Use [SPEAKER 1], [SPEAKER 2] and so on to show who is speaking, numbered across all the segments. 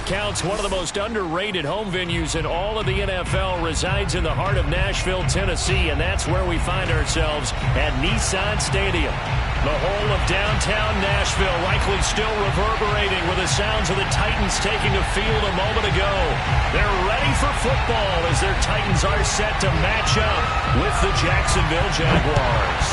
[SPEAKER 1] Accounts one of the most underrated home venues in all of the NFL resides in the heart of Nashville, Tennessee, and that's where we find ourselves at Nissan Stadium. The whole of downtown Nashville likely still reverberating with the sounds of the Titans taking a field a moment ago. They're ready for football as their Titans are set to match up with the Jacksonville Jaguars.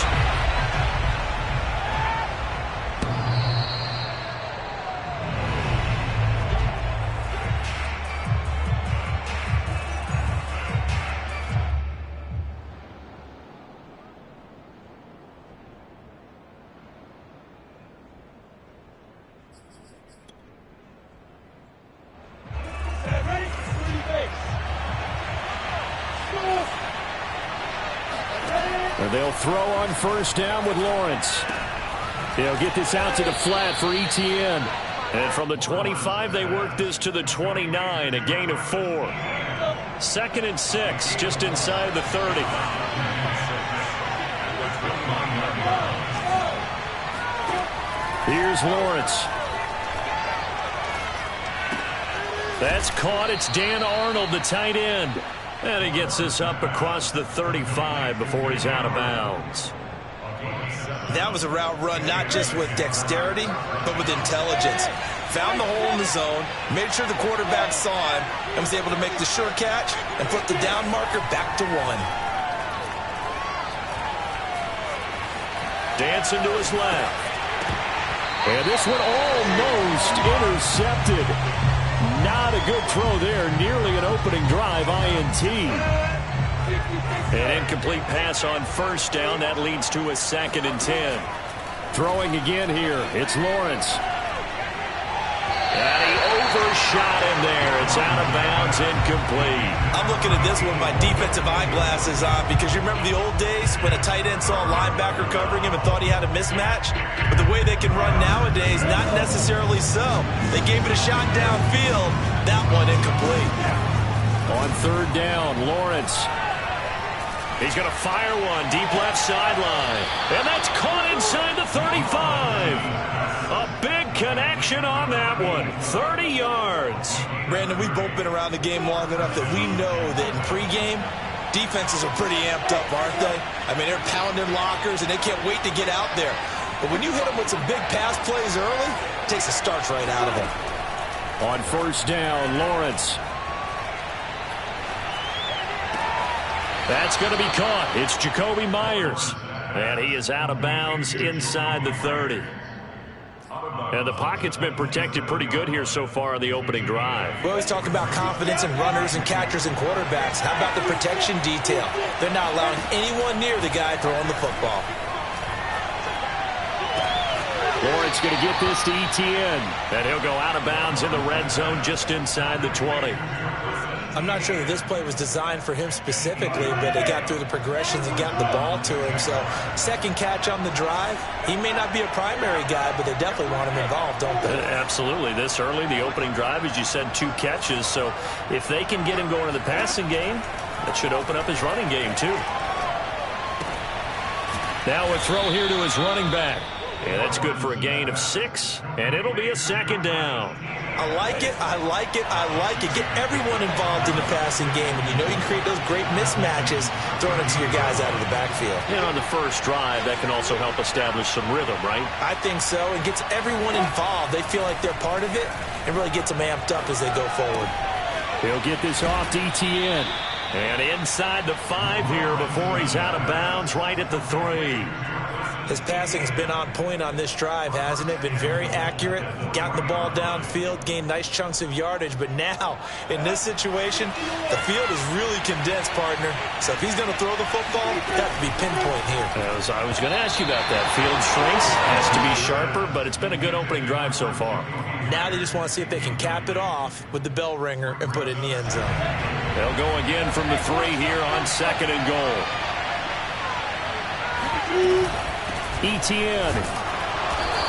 [SPEAKER 1] They'll throw on first down with Lawrence. They'll get this out to the flat for Etienne. And from the 25, they work this to the 29, a gain of 4. 2nd and 6, just inside the 30. Here's Lawrence. That's caught. It's Dan Arnold, the tight end. And he gets this up across the 35 before he's out of bounds.
[SPEAKER 2] That was a route run not just with dexterity, but with intelligence. Found the hole in the zone, made sure the quarterback saw him, and was able to make the sure catch and put the down marker back to 1.
[SPEAKER 1] Dancing to his left. And this one almost intercepted. Not a good throw there. Nearly an opening drive INT. An incomplete pass on first down. That leads to a 2nd and 10. Throwing again here. It's Lawrence. And he overshot him there. It's out of bounds, incomplete.
[SPEAKER 2] I'm looking at this one with my defensive eyeglasses on because you remember the old days when a tight end saw a linebacker covering him and thought he had a mismatch? But the way they can run nowadays, not necessarily so. They gave it a shot downfield. That one incomplete.
[SPEAKER 1] On 3rd down, Lawrence. He's going to fire one deep left sideline. And that's caught inside the 35. A big connection on that one. 30 yards.
[SPEAKER 2] Brandon, we've both been around the game long enough that we know that in pregame, defenses are pretty amped up, aren't they? I mean, they're pounding lockers, and they can't wait to get out there. But when you hit them with some big pass plays early, it takes the starch right out of them.
[SPEAKER 1] On 1st down, Lawrence. That's going to be caught. It's Jacoby Myers. And he is out of bounds inside the 30. And the pocket's been protected pretty good here so far on the opening drive.
[SPEAKER 2] We always talk about confidence in runners and catchers and quarterbacks. How about the protection detail? They're not allowing anyone near the guy throwing the football.
[SPEAKER 1] Lawrence going to get this to Etienne. And he'll go out of bounds in the red zone just inside the 20.
[SPEAKER 2] I'm not sure that this play was designed for him specifically, but they got through the progressions and got the ball to him. So, 2nd catch on the drive. He may not be a primary guy, but they definitely want him involved, don't they?
[SPEAKER 1] Absolutely. This early, the opening drive, as you said, 2 catches. So, if they can get him going in the passing game, that should open up his running game, too. Now a throw here to his running back. And that's good for a gain of 6, and it'll be a 2nd down.
[SPEAKER 2] I like it, I like it, I like it. Get everyone involved in the passing game, and you know you can create those great mismatches throwing it to your guys out of the backfield.
[SPEAKER 1] And on the first drive, that can also help establish some rhythm, right?
[SPEAKER 2] I think so. It gets everyone involved. They feel like they're part of it. It really gets them amped up as they go forward.
[SPEAKER 1] He'll get this off to Etienne. And inside the 5 here before he's out of bounds right at the 3.
[SPEAKER 2] His passing's been on point on this drive, hasn't it? Been very accurate, gotten the ball downfield, gained nice chunks of yardage. But now, in this situation, the field is really condensed, partner. So if he's going to throw the football, it's got to be pinpoint here.
[SPEAKER 1] I was going to ask you about that. Field shrinks, has to be sharper, but it's been a good opening drive so far.
[SPEAKER 2] Now they just want to see if they can cap it off with the bell ringer and put it in the end zone.
[SPEAKER 1] They'll go again from the 3 here on 2nd and goal. Etienne.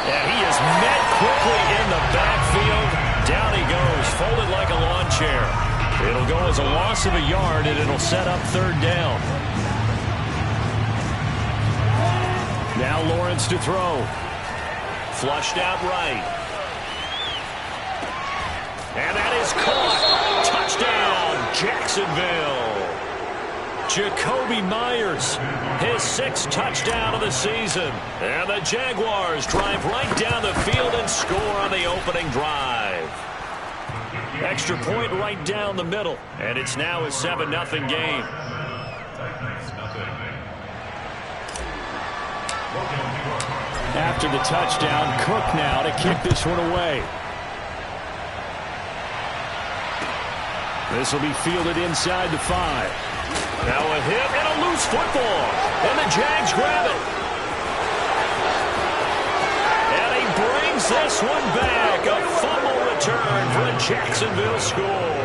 [SPEAKER 1] And he is met quickly in the backfield. Down he goes, folded like a lawn chair. It'll go as a loss of a yard, and it'll set up 3rd down. Now Lawrence to throw. Flushed out right. And that is caught. Touchdown, Jacksonville. Jacoby Myers, his 6th touchdown of the season. And the Jaguars drive right down the field and score on the opening drive. Extra point right down the middle. And it's now a 7-0 game. After the touchdown, Cook now to kick this one away. This will be fielded inside the 5. Now a hit and a loose football. And the Jags grab it. And he brings this one back. A fumble return for a Jacksonville score.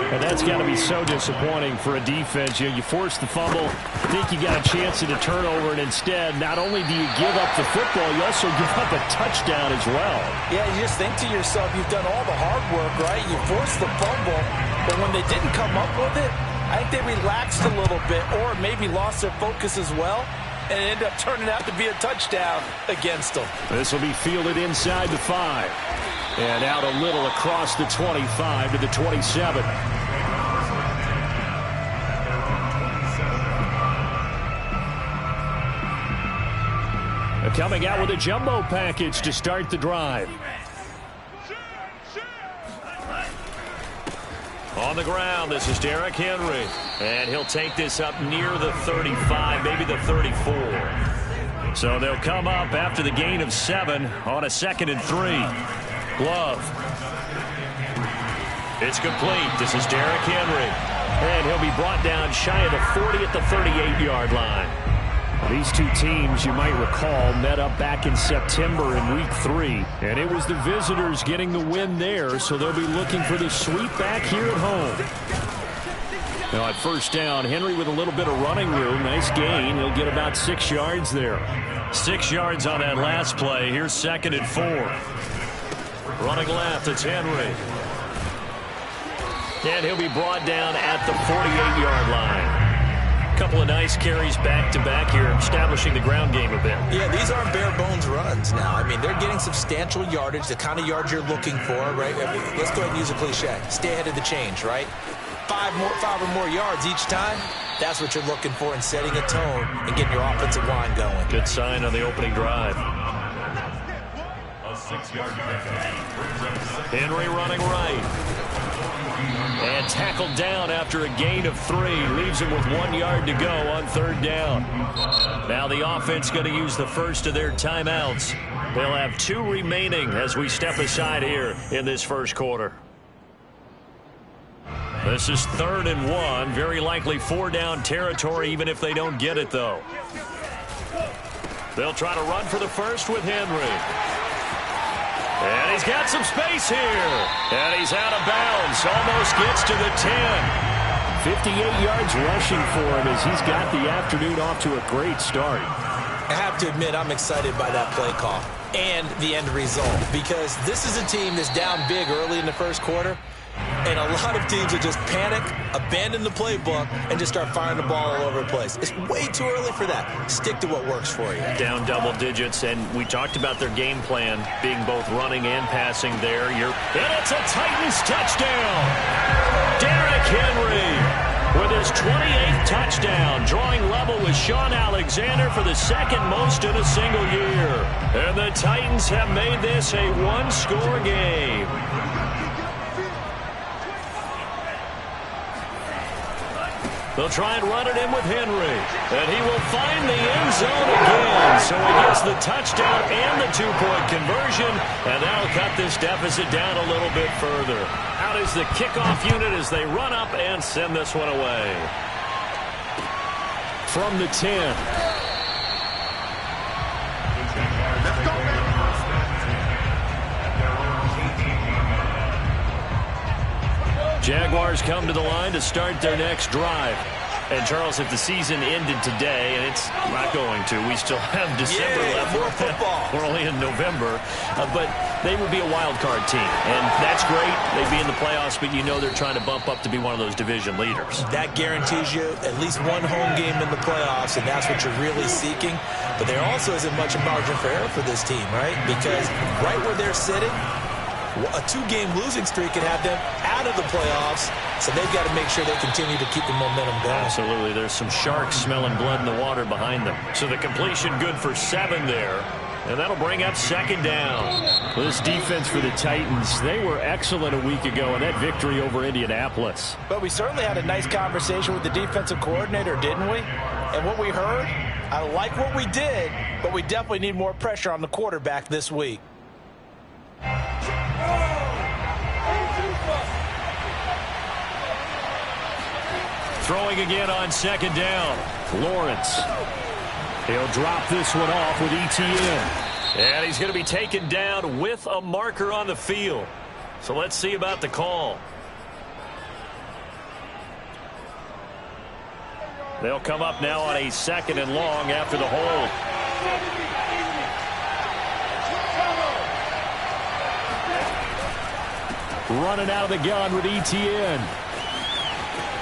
[SPEAKER 1] And that's got to be so disappointing for a defense. You force the fumble, think you got a chance at a turnover, and instead, not only do you give up the football, you also give up a touchdown as well.
[SPEAKER 2] Yeah, you just think to yourself, you've done all the hard work, right? You forced the fumble, but when they didn't come up with it, I think they relaxed a little bit or maybe lost their focus as well, and it ended up turning out to be a touchdown against them.
[SPEAKER 1] This will be fielded inside the 5. And out a little across the 25 to the 27. Coming out with a jumbo package to start the drive. On the ground, this is Derrick Henry. And he'll take this up near the 35, maybe the 34. So they'll come up after the gain of 7 on a 2nd and 3. Glove. It's complete. This is Derrick Henry. And he'll be brought down shy of the 40 at the 38-yard line. These two teams, you might recall, met up back in September in Week 3. And it was the visitors getting the win there, so they'll be looking for the sweep back here at home. Now at 1st down, Henry with a little bit of running room. Nice gain. He'll get about 6 yards there. 6 yards on that last play. Here's 2nd and 4. Running left, it's Henry. And he'll be brought down at the 48-yard line. Couple of nice carries back-to-back here, establishing the ground game a bit.
[SPEAKER 2] Yeah, these aren't bare-bones runs now. I mean, they're getting substantial yardage, the kind of yards you're looking for, right? I mean, let's go ahead and use a cliche. Stay ahead of the change, right? 5 or more yards each time. That's what you're looking for in setting a tone and getting your offensive line going.
[SPEAKER 1] Good sign on the opening drive. Henry running right. And tackled down after a gain of 3. Leaves him with 1 yard to go on 3rd down. Now the offense going to use the first of their timeouts. They'll have 2 remaining as we step aside here in this first quarter. This is 3rd and 1. Very likely 4-down territory even if they don't get it, though. They'll try to run for the first with Henry. And he's got some space here. And he's out of bounds. Almost gets to the 10. 58 yards rushing for him as he's got the afternoon off to a great start.
[SPEAKER 2] I have to admit, I'm excited by that play call and the end result, because this is a team that's down big early in the first quarter, and a lot of teams will just panic, abandon the playbook, and just start firing the ball all over the place. It's way too early for that. Stick to what works for you.
[SPEAKER 1] Down double digits, and we talked about their game plan being both running and passing there. And it's a Titans touchdown. Derrick Henry with his 28th touchdown, drawing level with Sean Alexander for the 2nd most in a single year. And the Titans have made this a 1-score game. They'll try and run it in with Henry. And he will find the end zone again. So he gets the touchdown and the two-point conversion. And that'll cut this deficit down a little bit further. Out is the kickoff unit as they run up and send this one away. From the 10. Jaguars come to the line to start their next drive. And, Charles, if the season ended today, and it's not going to, we still have December left.
[SPEAKER 2] More football.
[SPEAKER 1] We're only in November. But they would be a wild card team. And that's great. They'd be in the playoffs, but you know they're trying to bump up to be one of those division leaders.
[SPEAKER 2] That guarantees you at least one home game in the playoffs, and that's what you're really seeking. But there also isn't much margin for error for this team, right? Because right where they're sitting, a two-game losing streak can have them out of the playoffs, so they've got to make sure they continue to keep the momentum going.
[SPEAKER 1] Absolutely. There's some sharks smelling blood in the water behind them. So the completion good for 7 there, and that'll bring up second down. Well, this defense for the Titans, they were excellent a week ago in that victory over Indianapolis.
[SPEAKER 2] But we certainly had a nice conversation with the defensive coordinator, didn't we? And what we heard, I like what we did, but we definitely need more pressure on the quarterback this week.
[SPEAKER 1] Throwing again on second down. Lawrence. He'll drop this one off with ETN. And he's going to be taken down with a marker on the field. So let's see about the call. They'll come up now on a 2nd and long after the hold. Running out of the gun with ETN.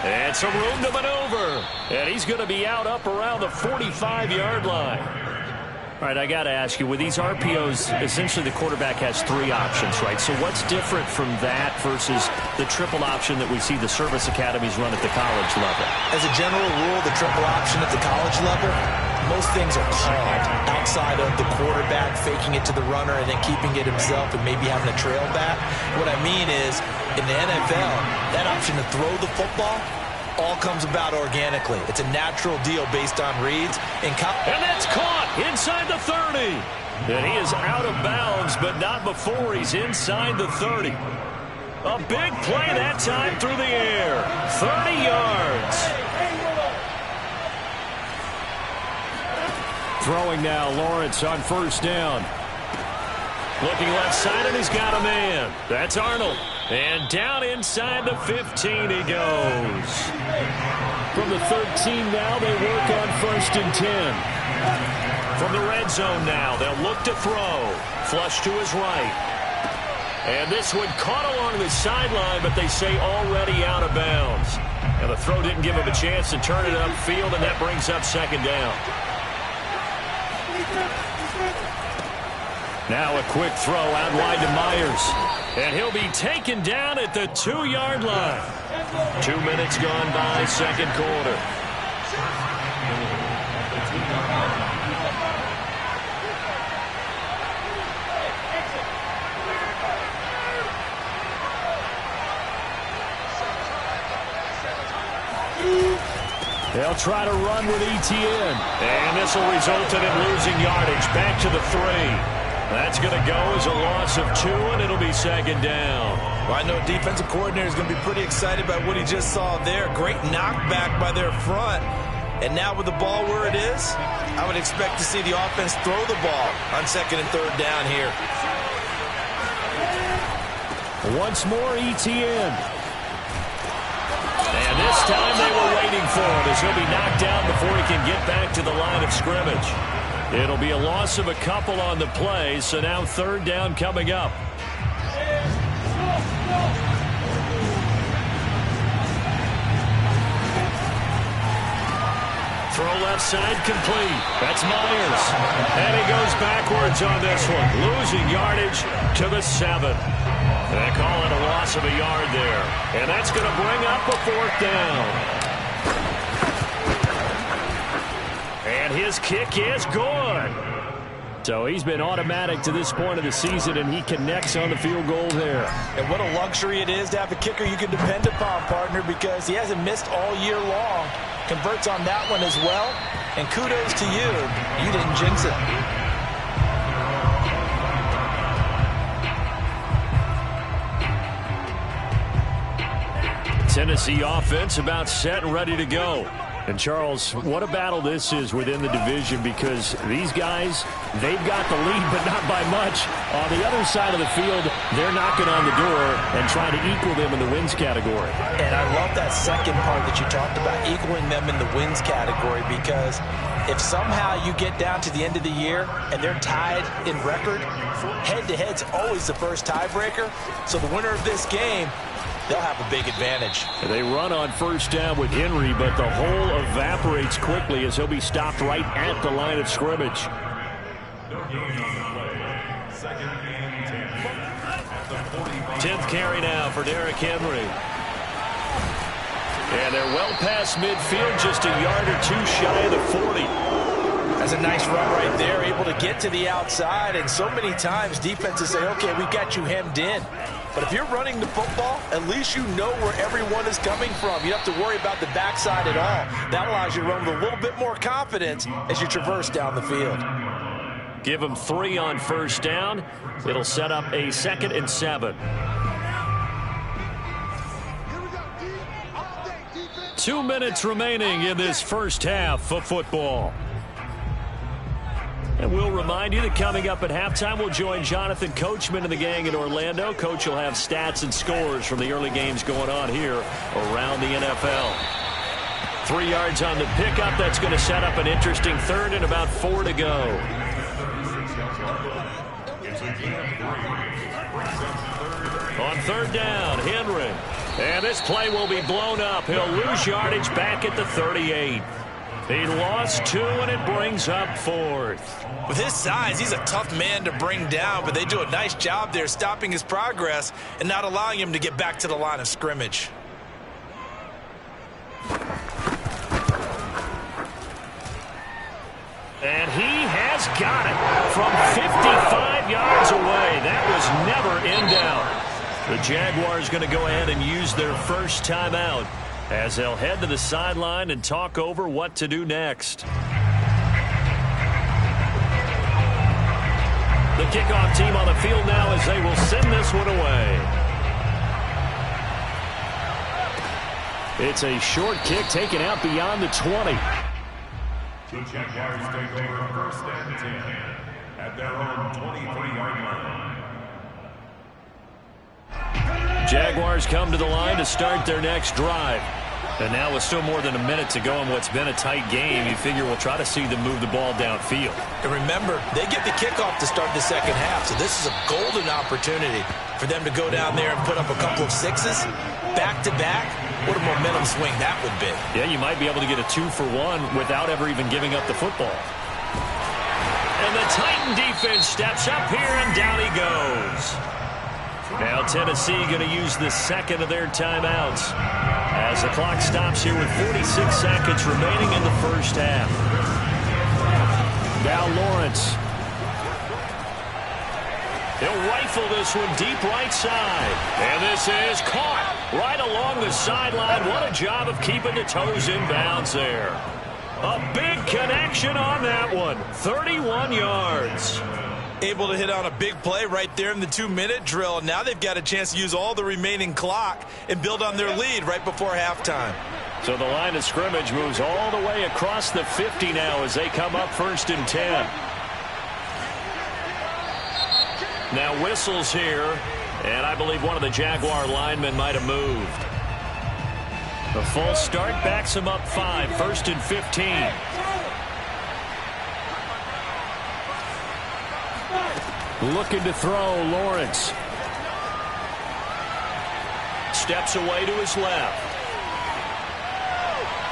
[SPEAKER 1] And some room to maneuver. And he's going to be out up around the 45-yard line. All right, I got to ask you, with these RPOs, essentially the quarterback has 3 options, right? So what's different from that versus the triple option that we see the service academies run at the college level?
[SPEAKER 2] As a general rule, the triple option at the college level, most things are called outside of the quarterback faking it to the runner and then keeping it himself and maybe having a trail back. What I mean is, in the NFL, that option to throw the football all comes about organically. It's a natural deal based on reads. And
[SPEAKER 1] that's caught inside the 30. And he is out of bounds, but not before he's inside the 30. A big play that time through the air. 30 yards. Throwing now, Lawrence on first down. Looking left side, and he's got a man. That's Arnold. And down inside the 15 he goes. From the 13 now, they work on 1st and 10. From the red zone now, they'll look to throw. Flush to his right. And this one caught along the sideline, but they say already out of bounds. And the throw didn't give him a chance to turn it upfield, and that brings up second down. Now a quick throw out wide to Myers. And he'll be taken down at the 2-yard line. 2 minutes gone by, second quarter. They'll try to run with ETN. And this will result in him losing yardage. Back to the 3. That's going to go as a loss of 2, and it'll be second down.
[SPEAKER 2] Well, I know defensive coordinator is going to be pretty excited about what he just saw there. Great knockback by their front. And now with the ball where it is, I would expect to see the offense throw the ball on 2nd and 3rd down here.
[SPEAKER 1] Once more, ETN. And this time they were waiting for him as he'll be knocked down before he can get back to the line of scrimmage. It'll be a loss of a couple on the play, so now 3rd down coming up. Throw left side complete. That's Myers. And he goes backwards on this one. Losing yardage to the 7. They call it a loss of a yard there. And that's going to bring up a 4th down. And his kick is good. So he's been automatic to this point of the season, and he connects on the field goal there.
[SPEAKER 2] And what a luxury it is to have a kicker you can depend upon, partner, because he hasn't missed all year long. Converts on that one as well. And kudos to you. You didn't jinx it.
[SPEAKER 1] Tennessee offense about set and ready to go. And, Charles, what a battle this is within the division, because these guys, they've got the lead, but not by much. On the other side of the field, they're knocking on the door and trying to equal them in the wins category.
[SPEAKER 2] And I love that second part that you talked about, equaling them in the wins category, because if somehow you get down to the end of the year and they're tied in record, head-to-head's always the first tiebreaker. So the winner of this game, they'll have a big advantage.
[SPEAKER 1] They run on first down with Henry, but the hole evaporates quickly as he'll be stopped right at the line of scrimmage. 10th carry now for Derrick Henry. And they're well past midfield, just a yard or two shy of the 40.
[SPEAKER 2] That's a nice run right there, able to get to the outside. And so many times defenses say, okay, we've got you hemmed in. But if you're running the football, at least you know where everyone is coming from. You don't have to worry about the backside at all. That allows you to run with a little bit more confidence as you traverse down the field.
[SPEAKER 1] Give them 3 on first down. It'll set up a 2nd and 7. 2 minutes remaining in this first half of football. And we'll remind you that coming up at halftime, we'll join Jonathan Coachman and the gang in Orlando. Coach will have stats and scores from the early games going on here around the NFL. 3 yards on the pickup. That's going to set up an interesting 3rd and about 4 to go. On 3rd down, Henry. And this play will be blown up. He'll lose yardage back at the 38. He lost 2, and it brings up 4th.
[SPEAKER 2] With his size, he's a tough man to bring down, but they do a nice job there stopping his progress and not allowing him to get back to the line of scrimmage.
[SPEAKER 1] And he has got it from 55 yards away. That was never in doubt. The Jaguars going to go ahead and use their first timeout as they'll head to the sideline and talk over what to do next. The kickoff team on the field now as they will send this one away. It's a short kick taken out beyond the 20.
[SPEAKER 3] The Jaguars take over 1st and 10 at their own 23-yard line.
[SPEAKER 1] Jaguars come to the line to start their next drive. And now with still more than a minute to go in what's been a tight game, you figure we'll try to see them move the ball downfield.
[SPEAKER 2] And remember, they get the kickoff to start the second half, so this is a golden opportunity for them to go down there and put up a couple of 6s back-to-back. What a momentum swing that would be.
[SPEAKER 1] Yeah, you might be able to get a 2-for-1 without ever even giving up the football. And the Titan defense steps up here, and down he goes. Now Tennessee going to use the 2nd of their timeouts as the clock stops here with 46 seconds remaining in the first half. Now Lawrence. He'll rifle this one deep right side. And this is caught right along the sideline. What a job of keeping the toes in bounds there. A big connection on that one. 31 yards.
[SPEAKER 2] Able to hit on a big play right there in the 2-minute drill. Now they've got a chance to use all the remaining clock and build on their lead right before halftime.
[SPEAKER 1] So the line of scrimmage moves all the way across the 50 now as they come up 1st and 10. Now whistles here, and I believe one of the Jaguar linemen might have moved. The full start backs him up 5, 1st and 15. Looking to throw, Lawrence. Steps away to his left.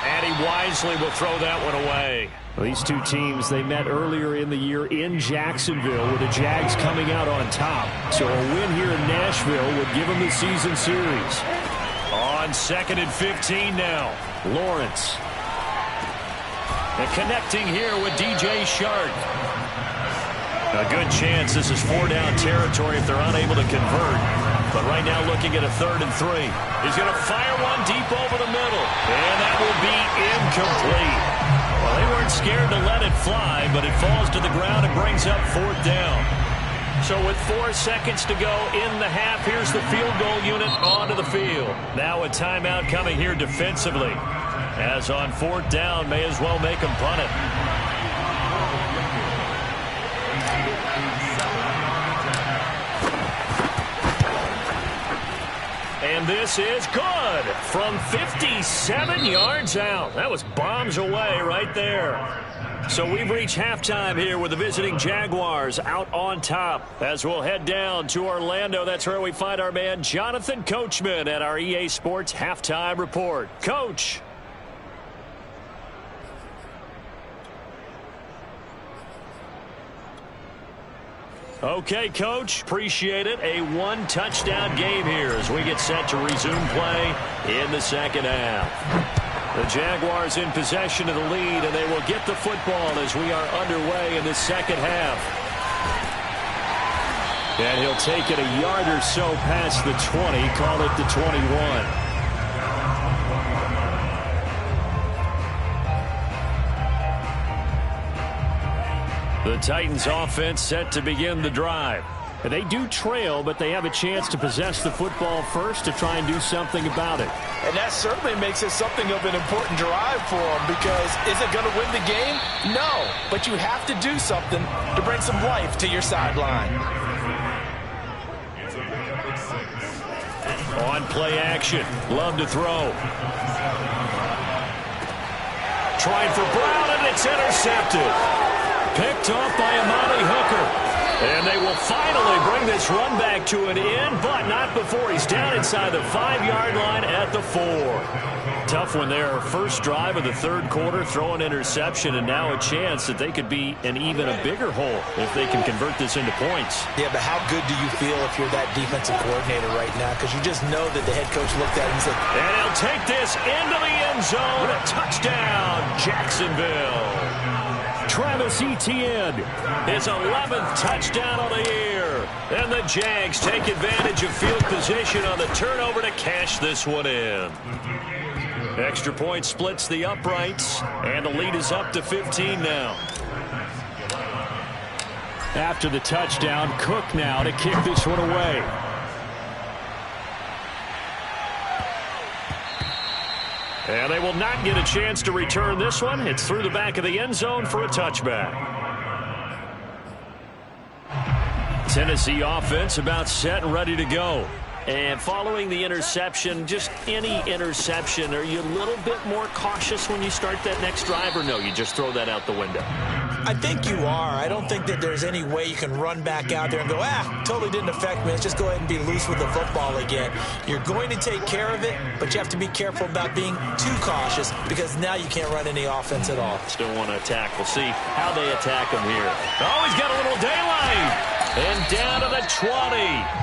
[SPEAKER 1] And he wisely will throw that one away. Well, these two teams, they met earlier in the year in Jacksonville with the Jags coming out on top. So a win here in Nashville would give them the season series. On 2nd and 15 now, Lawrence. And connecting here with DJ Shark. A good chance this is 4-down territory if they're unable to convert. But right now looking at a 3rd and 3. He's going to fire one deep over the middle. And that will be incomplete. Well, they weren't scared to let it fly, but it falls to the ground and brings up 4th down. So with 4 seconds to go in the half, here's the field goal unit onto the field. Now a timeout coming here defensively. As on 4th down, may as well make them punt it. And this is good from 57 yards out. That was bombs away right there. So we've reached halftime here with the visiting Jaguars out on top. As we'll head down to Orlando, that's where we find our man Jonathan Coachman at our EA Sports Halftime Report. Coach. Okay, Coach, appreciate it. A 1-touchdown game here as we get set to resume play in the second half. The Jaguars in possession of the lead, and they will get the football as we are underway in the second half. And he'll take it a yard or so past the 20, call it the 21. The Titans offense set to begin the drive. They do trail, but they have a chance to possess the football first to try and do something about it.
[SPEAKER 2] And that certainly makes it something of an important drive for them, because is it going to win the game? No, but you have to do something to bring some life to your sideline.
[SPEAKER 1] On play action, Love to throw. Trying for Brown, and it's intercepted. Picked off by Amani Hooker. And they will finally bring this run back to an end, but not before he's down inside the 5-yard line at the 4. Tough one there. First drive of the 3rd quarter, throw an interception, and now a chance that they could be in even a bigger hole if they can convert this into points.
[SPEAKER 2] Yeah, but how good do you feel if you're that defensive coordinator right now? Because you just know that the head coach looked at it and said,
[SPEAKER 1] and he'll take this into the end zone. A touchdown, Jacksonville. Travis Etienne, his 11th touchdown of the year. And the Jags take advantage of field position on the turnover to cash this one in. Extra point splits the uprights, and the lead is up to 15 now. After the touchdown, Cook now to kick this one away. And they will not get a chance to return this one. It's through the back of the end zone for a touchback. Tennessee offense about set and ready to go. And following the interception, just any interception, are you a little bit more cautious when you start that next drive, or no, you just throw that out the window?
[SPEAKER 2] I think you are. I don't think that there's any way you can run back out there and go, totally didn't affect me. Let's just go ahead and be loose with the football again. You're going to take care of it, but you have to be careful about being too cautious, because now you can't run any offense at all.
[SPEAKER 1] Still want to attack. We'll see how they attack him here. Oh, he's got a little daylight. And down to the 20.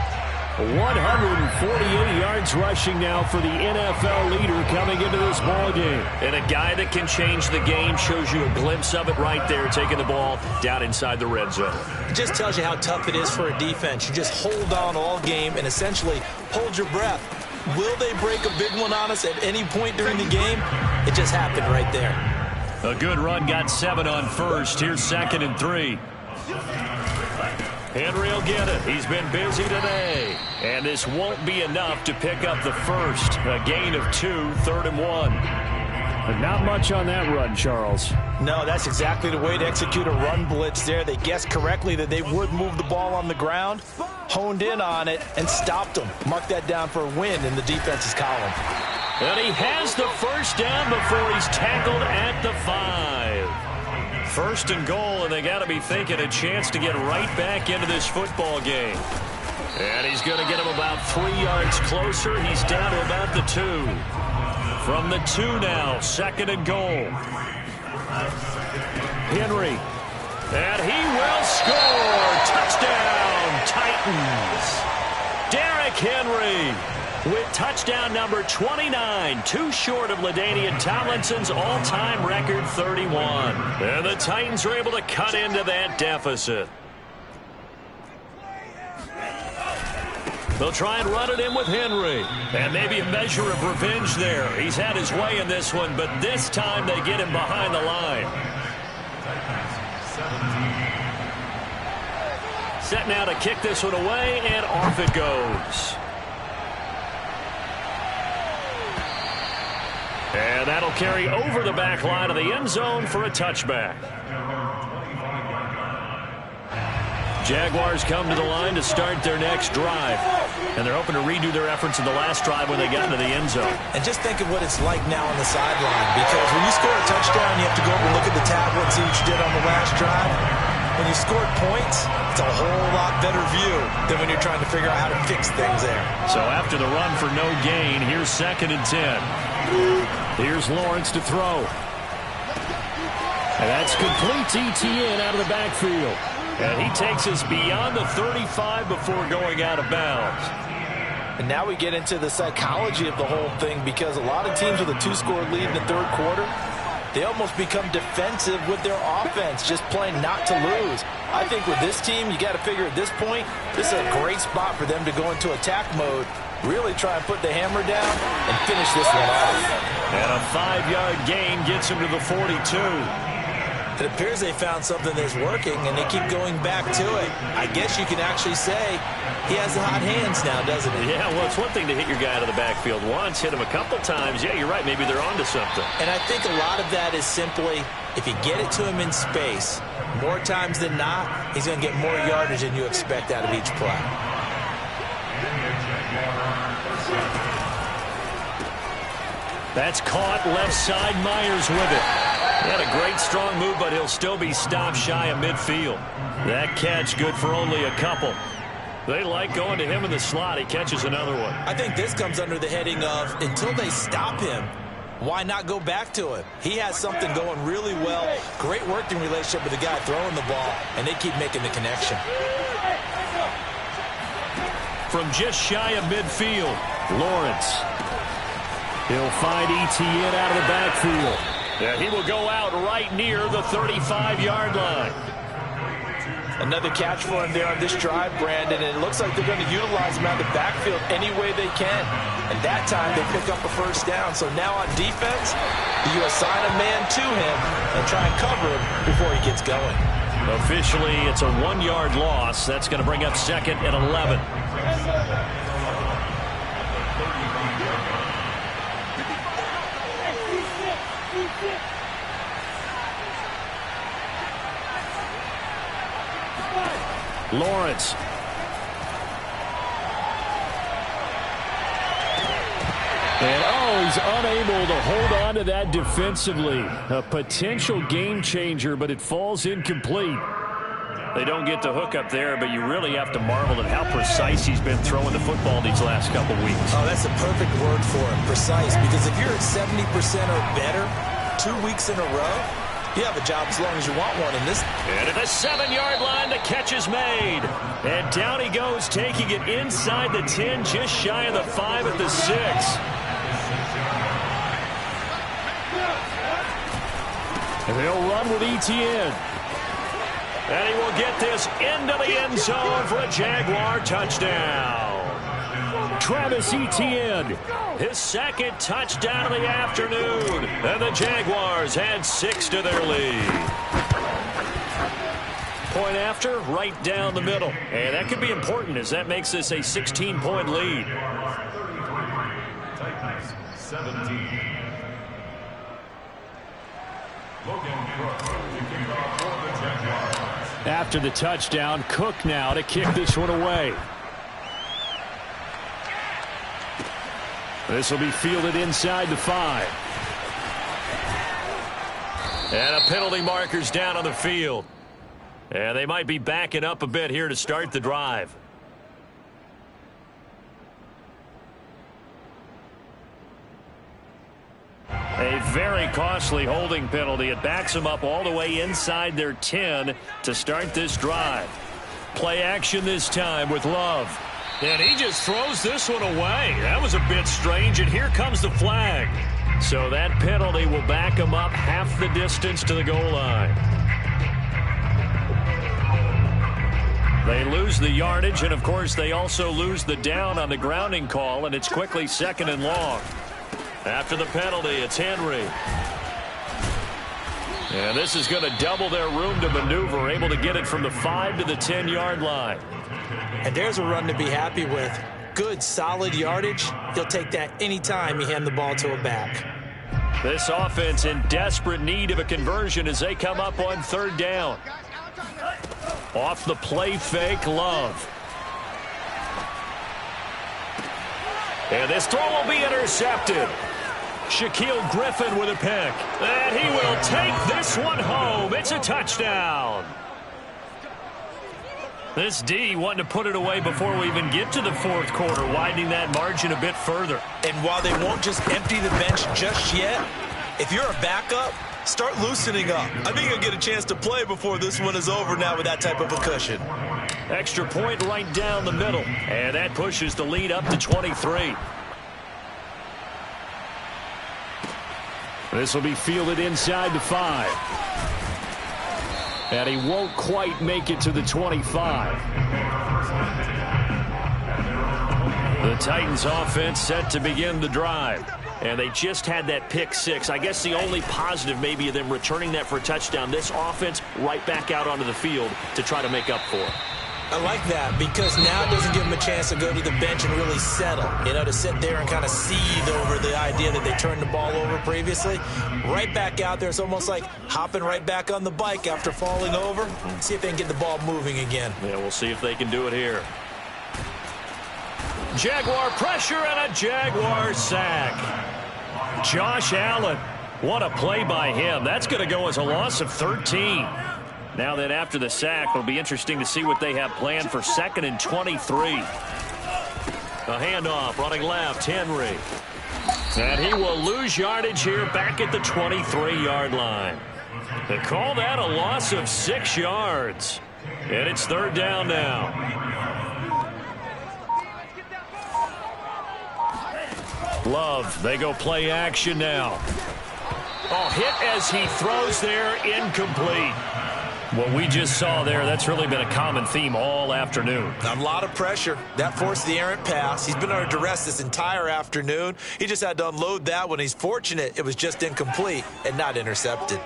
[SPEAKER 1] 148 yards rushing now for the NFL leader coming into this ball game. And a guy that can change the game, shows you a glimpse of it right there, taking the ball down inside the red zone.
[SPEAKER 2] It just tells you how tough it is for a defense. You just hold on all game and essentially hold your breath. Will they break a big one on us at any point during the game? It just happened right there.
[SPEAKER 1] A good run, got 7 on first. Here's 2nd and 3. Henry will get it. He's been busy today. And this won't be enough to pick up the first. A gain of 2, 3rd and 1. But not much on that run, Charles.
[SPEAKER 2] No, that's exactly the way to execute a run blitz there. They guessed correctly that they would move the ball on the ground, honed in on it, and stopped them. Mark that down for a win in the defense's column.
[SPEAKER 1] And he has the first down before he's tackled at the 5. 1st and goal, and they got to be thinking a chance to get right back into this football game. And he's going to get him about 3 yards closer. He's down to about the 2. From the 2 now, 2nd and goal. Henry. And he will score. Touchdown, Titans. Derrick Henry with touchdown number 29, 2 short of LaDainian Tomlinson's all-time record 31. And the Titans are able to cut into that deficit. They'll try and run it in with Henry. And maybe a measure of revenge there. He's had his way in this one, but this time they get him behind the line. Set now to kick this one away, and off it goes. And that'll carry over the back line of the end zone for a touchback. Jaguars come to the line to start their next drive. And they're hoping to redo their efforts in the last drive when they got into the end zone.
[SPEAKER 2] And just think of what it's like now on the sideline. Because when you score a touchdown, you have to go over and look at the tablet and see what you did on the last drive. When you scored points, it's a whole lot better view than when you're trying to figure out how to fix things there.
[SPEAKER 1] So after the run for no gain, here's 2nd and 10. Here's Lawrence to throw. And that's complete to Etienne out of the backfield. And he takes us beyond the 35 before going out of bounds.
[SPEAKER 2] And now we get into the psychology of the whole thing, because a lot of teams with a 2-score lead in the third quarter, they almost become defensive with their offense, just playing not to lose. I think with this team, you got to figure at this point, this is a great spot for them to go into attack mode, really try and put the hammer down and finish this one off.
[SPEAKER 1] And a 5-yard gain gets him to the 42.
[SPEAKER 2] It appears they found something that's working, and they keep going back to it. I guess you can actually say he has the hot hands now, doesn't he?
[SPEAKER 1] Yeah, well, it's one thing to hit your guy out of the backfield once, hit him a couple times. Yeah, you're right. Maybe they're onto something.
[SPEAKER 2] And I think a lot of that is simply, if you get it to him in space, more times than not, he's going to get more yardage than you expect out of each play.
[SPEAKER 1] That's caught left side. Myers with it. He had a great strong move, but he'll still be stopped shy of midfield. That catch good for only a couple. They like going to him in the slot. He catches another one.
[SPEAKER 2] I think this comes under the heading of, until they stop him, why not go back to him? He has something going really well. Great working relationship with the guy throwing the ball, and they keep making the connection.
[SPEAKER 1] From just shy of midfield, Lawrence. He'll find Etienne out of the backfield. Yeah, he will go out right near the 35-yard line.
[SPEAKER 2] Another catch for him there on this drive, Brandon, and it looks like they're going to utilize him out of the backfield any way they can. And that time they pick up a first down. So now on defense, you assign a man to him and try and cover him before he gets going.
[SPEAKER 1] Officially, it's a 1-yard loss. That's going to bring up 2nd and 11. Lawrence. And, he's unable to hold on to that defensively. A potential game changer, but it falls incomplete. They don't get the hook up there, but you really have to marvel at how precise he's been throwing the football these last couple weeks.
[SPEAKER 2] Oh, that's a perfect word for it, precise. Because if you're at 70% or better 2 weeks in a row, you have a job as long as you want one in this.
[SPEAKER 1] And at the 7-yard line, the catch is made. And down he goes, taking it inside the 10, just shy of the 5 at the 6. And they'll run with Etienne. And he will get this into the end zone for a Jaguar touchdown. Travis Etienne, his 2nd touchdown of the afternoon. And the Jaguars add 6 to their lead. Point after, right down the middle. And that could be important as that makes this a 16-point lead.
[SPEAKER 3] Titans 17.
[SPEAKER 1] After the touchdown, Cook now to kick this one away. This will be fielded inside the 5. And a penalty marker's down on the field. And they might be backing up a bit here to start the drive. A very costly holding penalty. It backs them up all the way inside their 10 to start this drive. Play action this time with Love. And he just throws this one away. That was a bit strange, and here comes the flag. So that penalty will back them up half the distance to the goal line. They lose the yardage, and, of course, they also lose the down on the grounding call, and it's quickly 2nd and long. After the penalty, it's Henry. And this is going to double their room to maneuver, able to get it from the 5 to the 10-yard line.
[SPEAKER 2] And there's a run to be happy with. Good, solid yardage. He'll take that anytime you hand the ball to a back.
[SPEAKER 1] This offense in desperate need of a conversion as they come up on 3rd down. Off the play fake, Love. And this throw will be intercepted. Shaquille Griffin with a pick. And he will take this one home. It's a touchdown. This D wanting to put it away before we even get to the 4th quarter, widening that margin a bit further.
[SPEAKER 2] And while they won't just empty the bench just yet, if you're a backup, start loosening up. I think you'll get a chance to play before this one is over now with that type of a cushion.
[SPEAKER 1] Extra point right down the middle. And that pushes the lead up to 23. This will be fielded inside the 5. And he won't quite make it to the 25. The Titans offense set to begin the drive. And they just had that pick 6. I guess the only positive maybe of them returning that for a touchdown. This offense right back out onto the field to try to make up for it.
[SPEAKER 2] I like that because now it doesn't give them a chance to go to the bench and really settle. You know, to sit there and kind of seethe over the idea that they turned the ball over previously. Right back out there. It's almost like hopping right back on the bike after falling over. See if they can get the ball moving again.
[SPEAKER 1] Yeah, we'll see if they can do it here. Jaguar pressure and a Jaguar sack. Josh Allen, what a play by him. That's going to go as a loss of 13. Now then, after the sack, it'll be interesting to see what they have planned for 2nd and 23. A handoff, running left, Henry. And he will lose yardage here back at the 23-yard line. They call that a loss of 6 yards. And it's 3rd down now. Love, they go play action now. Oh, hit as he throws there, incomplete. What we just saw there, that's really been a common theme all afternoon.
[SPEAKER 2] A lot of pressure. That forced the errant pass. He's been under duress this entire afternoon. He just had to unload that one. He's fortunate it was just incomplete and not intercepted.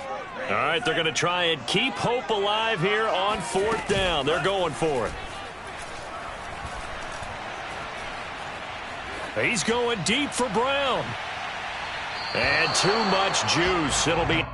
[SPEAKER 1] All right, they're going to try and keep hope alive here on 4th down. They're going for it. He's going deep for Brown. And too much juice. It'll be